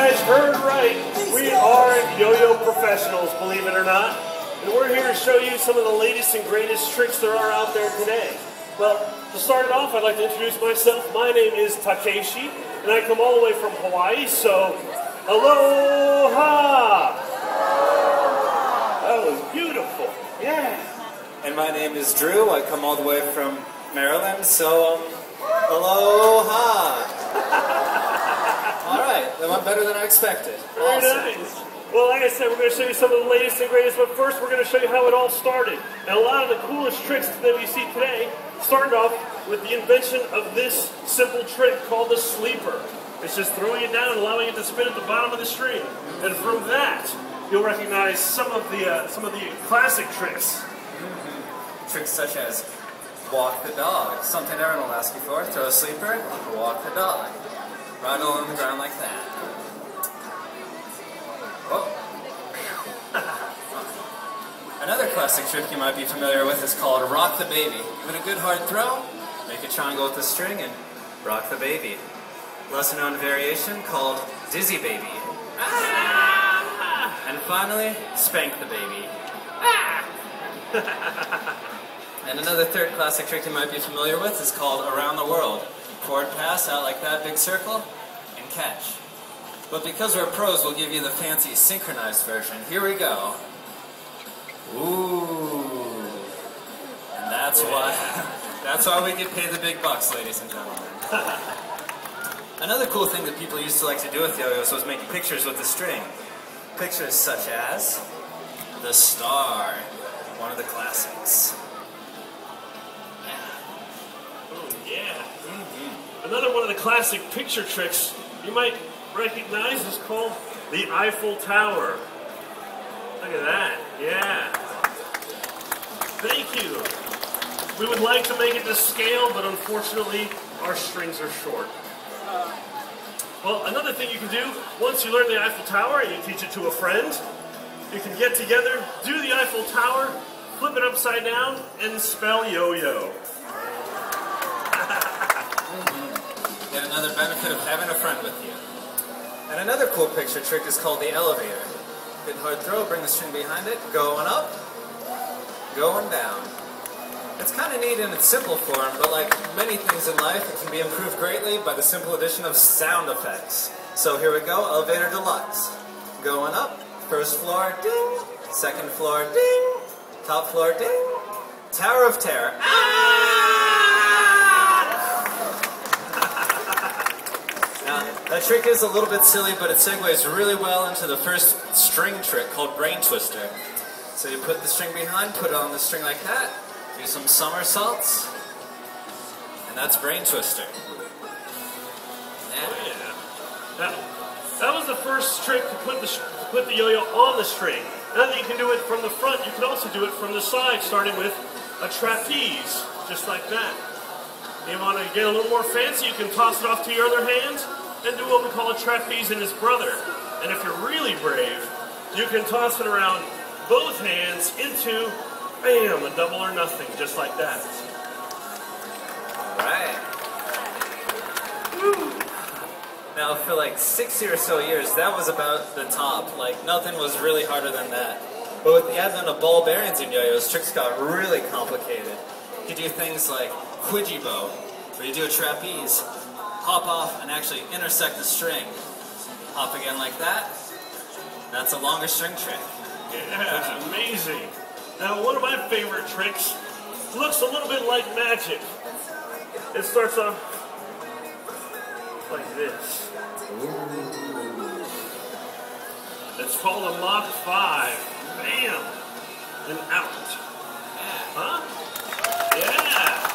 guys heard right. We are yo-yo professionals, believe it or not. And we're here to show you some of the latest and greatest tricks there are out there today. Well, to start it off, I'd like to introduce myself. My name is Takeshi, and I come all the way from Hawaii, so aloha! That was beautiful. Yeah. And my name is Drew. I come all the way from Maryland, so aloha! Alright, that went better than I expected. Very nice. Well, like I said, we're going to show you some of the latest and greatest, but first we're going to show you how it all started. And a lot of the coolest tricks that we see today started off with the invention of this simple trick called the sleeper. It's just throwing it down and allowing it to spin at the bottom of the string. And from that, you'll recognize some of the classic tricks. Tricks such as walk the dog, something everyone will ask you for. Throw a sleeper, walk the dog. Right along the ground like that. Whoa. Another classic trick you might be familiar with is called rock the baby. Give it a good hard throw, make a triangle with the string, and rock the baby. Lesser known variation called dizzy baby. Ah! And finally, spank the baby. Ah! And another third classic trick you might be familiar with is called around the world. Forward pass out like that, big circle, and catch. But because we're pros, we'll give you the fancy synchronized version. Here we go. Ooh. And that's why we get paid the big bucks, ladies and gentlemen. Another cool thing that people used to like to do with yo-yos was making pictures with the string. Pictures such as the star, one of the classics. Yeah. Another one of the classic picture tricks you might recognize is called the Eiffel Tower. Look at that. Yeah. Thank you. We would like to make it to scale, but unfortunately, our strings are short. Well, another thing you can do, once you learn the Eiffel Tower and you teach it to a friend, you can get together, do the Eiffel Tower, flip it upside down, and spell yo-yo. Yet another benefit of having a friend with you. And another cool picture trick is called the elevator. Good hard throw, bring the string behind it, going up, going down. It's kind of neat in its simple form, but like many things in life, it can be improved greatly by the simple addition of sound effects. So here we go, elevator deluxe. Going up, first floor, ding, second floor, ding, top floor, ding, Tower of Terror. That trick is a little bit silly, but it segues really well into the first string trick called brain twister. So you put the string behind, put it on the string like that, do some somersaults, and that's brain twister. Yeah. That was the first trick to put the yo-yo on the string. Now that you can do it from the front, you can also do it from the side, starting with a trapeze, just like that. You want to get a little more fancy, you can toss it off to your other hand and do what we call a trapeze and his brother. And if you're really brave, you can toss it around both hands into, bam, a double or nothing, just like that. Alright. Now for like 60 or so years, that was about the top. Like nothing was really harder than that. But with the advent of ball bearings in yo-yos, tricks got really complicated. You do things like Quijibo, where you do a trapeze, hop off and actually intersect the string. Hop again like that. That's a longer string trick. Yeah, amazing. Now one of my favorite tricks looks a little bit like magic. It starts off like this. Ooh. It's called a Mach 5. Bam! And out. Huh? Yeah!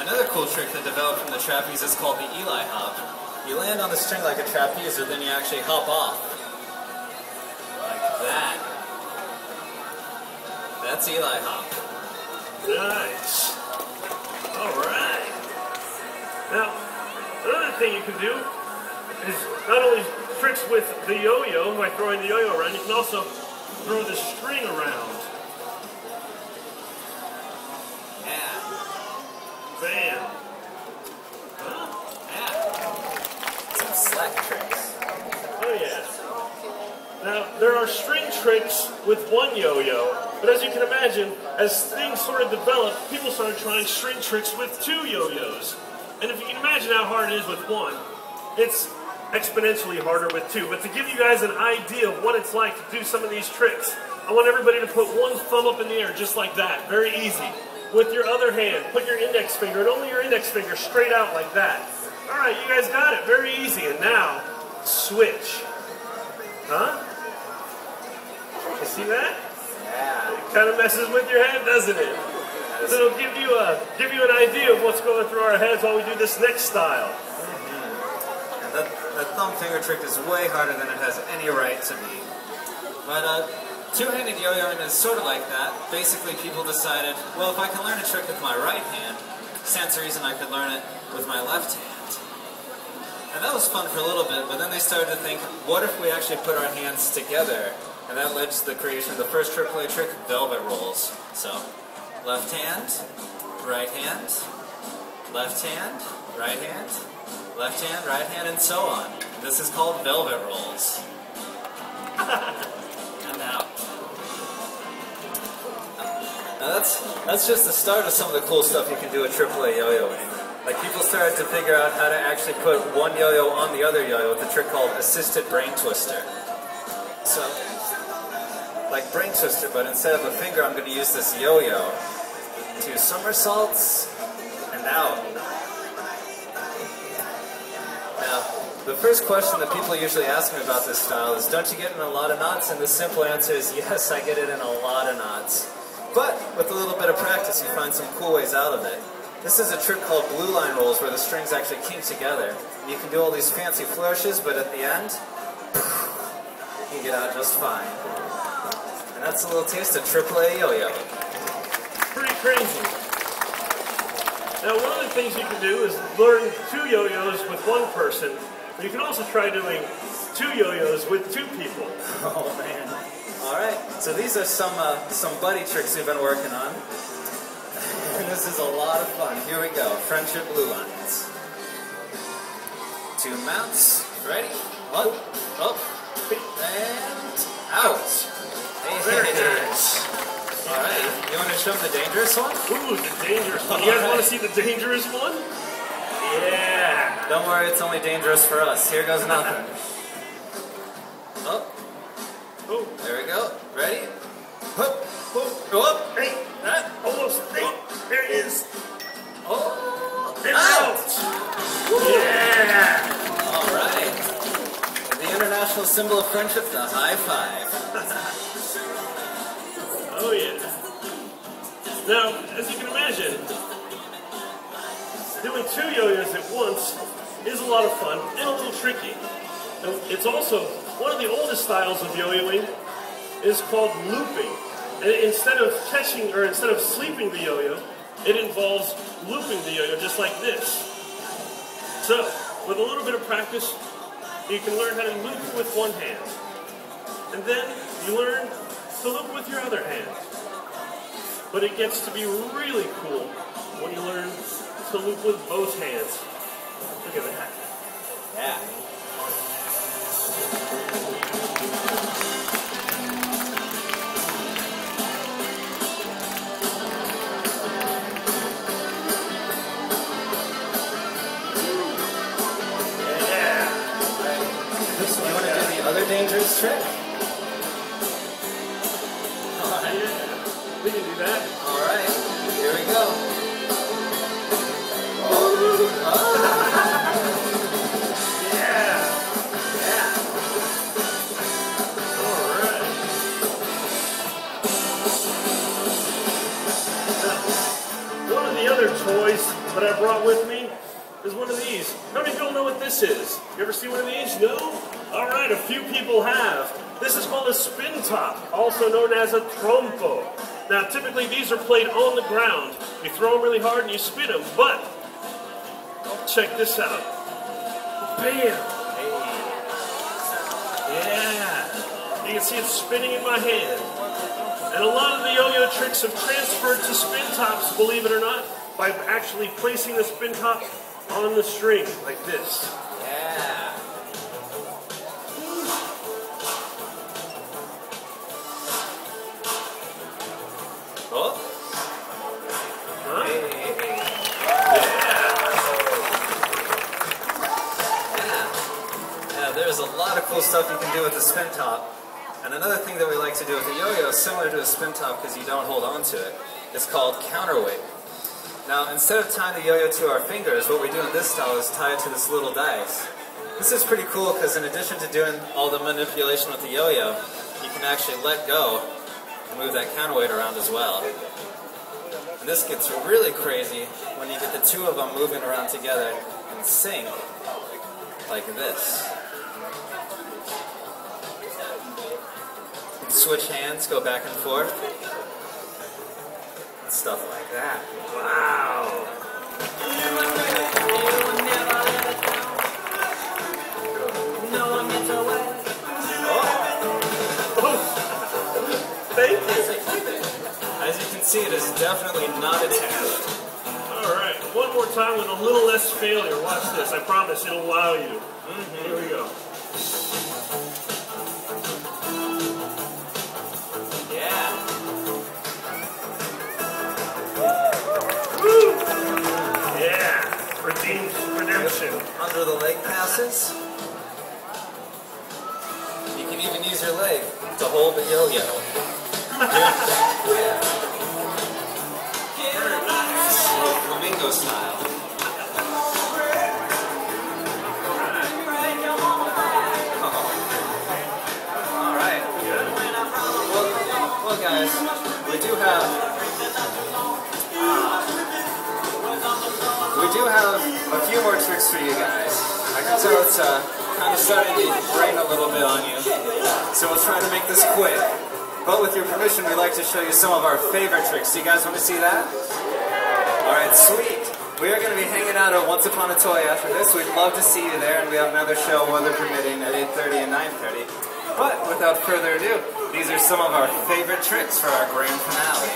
Another cool trick that developed from the trapeze is called the Eli hop. You land on the string like a trapezer, then you actually hop off. Like that. That's Eli hop. Nice. Alright. Now, another thing you can do is not only tricks with the yo-yo, by throwing the yo-yo around, you can also throw the string around. Bam. Some slack tricks. Now, there are string tricks with one yo-yo, but as you can imagine, as things sort of developed, people started trying string tricks with two yo-yos. And if you can imagine how hard it is with one, it's exponentially harder with two. But to give you guys an idea of what it's like to do some of these tricks, I want everybody to put one thumb up in the air just like that. Very easy. With your other hand, put your index finger, and only your index finger, straight out like that. All right, you guys got it. Very easy. And now, switch. Huh? You see that? Yeah. It kind of messes with your head, doesn't it? So it'll give you an idea of what's going through our heads while we do this next style. And that thumb finger trick is way harder than it has any right to be. But two-handed yo-yoing is sort of like that. Basically, people decided, well, if I can learn a trick with my right hand, stands to reason I could learn it with my left hand. And that was fun for a little bit, but then they started to think, what if we actually put our hands together? And that led to the creation of the first AAA trick, velvet rolls. So, left hand, right hand, left hand, right hand, left hand, right hand, and so on. This is called velvet rolls. And now that's just the start of some of the cool stuff you can do with AAA yo-yoing. Like, people started to figure out how to actually put one yo-yo on the other yo-yo with a trick called assisted brain twister. So, like brain twister, but instead of a finger, I'm going to use this yo-yo to somersaults and out. Now, the first question that people usually ask me about this style is, don't you get in a lot of knots? And the simple answer is, yes, I get it in a lot of knots. But with a little bit of practice, you find some cool ways out of it. This is a trick called blue line rolls, where the strings actually kink together. You can do all these fancy flourishes, but at the end, you get out just fine. And that's a little taste of AAA yo-yo. Pretty crazy. Now, one of the things you can do is learn two yo-yos with one person, but you can also try doing two yo-yos with two people. Oh, man. All right, so these are some buddy tricks we've been working on. And this is a lot of fun. Here we go. Friendship blue lines. Two mounts. Ready? Up, up, and out. Hey, there it is. All right. You want to show them the dangerous one? Ooh, the dangerous one. You guys want to see the dangerous one? Yeah. Don't worry, it's only dangerous for us. Here goes nothing. Up. Oh. There we go. Ready? Up. Go up. Hey. That. Almost. Hey. There it is. Oh. And out. Yeah. All right. The international symbol of friendship, the high five. Oh, yeah. Now, as you can imagine, doing two yo-yos at once is a lot of fun and a little tricky. And it's also one of the oldest styles of yo-yoing is called looping. And instead of catching or instead of sleeping the yo-yo, it involves looping the yo-yo just like this. So, with a little bit of practice, you can learn how to loop with one hand. And then you learn to loop with your other hand. But it gets to be really cool when you learn to loop with both hands. Look at that. Yeah. So you want to do the other dangerous trick? We can do that. All right, here we go. Yeah. Yeah. All right. Now, one of the other toys that I brought with me is one of these. How many people know what this is? You ever see one of these? No? All right, a few people have. This is called a spin top, also known as a trompo. Now, typically these are played on the ground. You throw them really hard and you spin them, but check this out. Bam! Yeah! You can see it spinning in my hand. And a lot of the yo-yo tricks have transferred to spin tops, believe it or not, by actually placing the spin top on the string, like this. Yeah. Yeah, there's a lot of cool stuff you can do with the spin top. And another thing that we like to do with the yo-yo, similar to a spin top because you don't hold on to it, is called counterweight. Now, instead of tying the yo-yo to our fingers, what we do in this style is tie it to this little dice. This is pretty cool because in addition to doing all the manipulation with the yo-yo, you can actually let go and move that counterweight around as well. And this gets really crazy when you get the two of them moving around together in sync, like this. Switch hands, go back and forth. Stuff like that. Wow. Thank you. As you can see, it is definitely not attached. Alright, one more time with a little less failure. Watch this. I promise it'll wow you. Here we go. Redemption. Under the leg passes. You can even use your leg to hold the yo-yo. Very nice. Flamingo style. Alright. Well guys, we do have a few more tricks for you guys. I can tell it's kind of starting to rain a little bit on you, so we'll try to make this quick. But with your permission, we'd like to show you some of our favorite tricks. Do you guys want to see that? Alright, sweet. We are going to be hanging out at Once Upon a Toy after this. We'd love to see you there, and we have another show, weather permitting, at 8:30 and 9:30. But without further ado, these are some of our favorite tricks for our grand finale.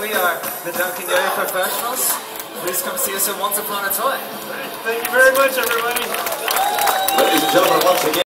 We are the Duncan Yo-Yo Professionals. Please come see us at Once Upon a Toy. Thank you very much, everybody. Ladies and gentlemen, once again.